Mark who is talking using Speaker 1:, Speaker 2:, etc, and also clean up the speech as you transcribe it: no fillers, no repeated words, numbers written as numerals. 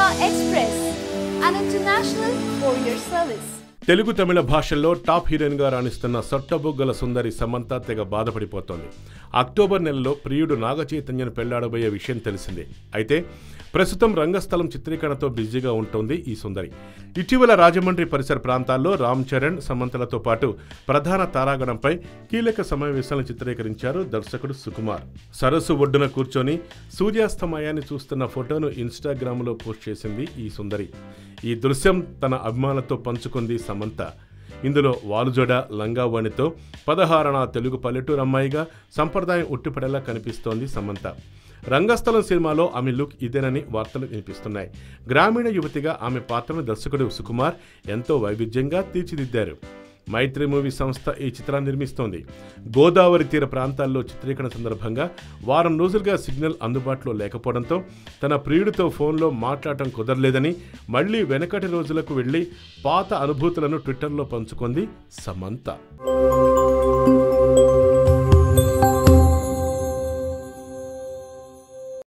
Speaker 1: Express, an international courier service.
Speaker 2: Telugu తమిళ భాషల్లో top హీరోయిన్గా రాణిస్తున్న సొట్టబుగ్గల సుందరి సమంత తెగ బాధపడిపోతోంది. అక్టోబర్ నెలలో ప్రియుడు నాగచైతన్యను పెళ్లాడబోయే విషయం తెలిసిందే. అయితే ప్రస్తుతం రంగస్థలం చిత్రీకరణతో బిజీగా ఉంటోంది ఈ సుందరి. ఇటీవల రాజమండ్రి పరిసర ప్రాంతాల్లో రామ్ చరణ్, సమంతలతో పాటు ప్రధాన తారాగణంపై కీలక సమావేశాలను చిత్రీకరించారు దర్శకుడు సుకుమార్. సరస్సు ఒడ్డున కూర్చొని సూర్యాస్తమయాన్ని చూస్తున్న ఫోటోను ఇన్స్టాగ్రామ్లో పోస్ట్ చేసింది ఈ సుందరి. ఈ దృశ్యం తన అభిమానులతో పంచుకుంది సమంత. ఇందులో వాలుజోడ లంగావాణితో 16 తెలుగు పల్లెటూరు అమ్మాయిగా సంప్రదాయం ఉట్టిపడేలా కనిపిస్తోంది సమంత. రంగస్థలం సినిమాలో ఆమె లుక్ ఇదేనని వార్తలు వినిపిస్తున్నాయి. గ్రామీణ యువతిగా ఆమె పాత్రను దర్శకుడు సుకుమార్ ఎంతో వైవిధ్యంగా తీర్చిదిద్దారు. మైత్రి మూవీ సంస్థ ఈ చిత్రాన్ని నిర్మిస్తోంది. గోదావరి తీర ప్రాంతాల్లో చిత్రీకరణ సందర్భంగా వారం రోజులుగా సిగ్నల్ అందుబాటులో లేకపోవడంతో తన ప్రియుడితో ఫోన్లో మాట్లాడటం కుదరలేదని మళ్లీ వెనకటి రోజులకు వెళ్లి పాత అనుభూతులను ట్విట్టర్లో పంచుకుంది సమంత.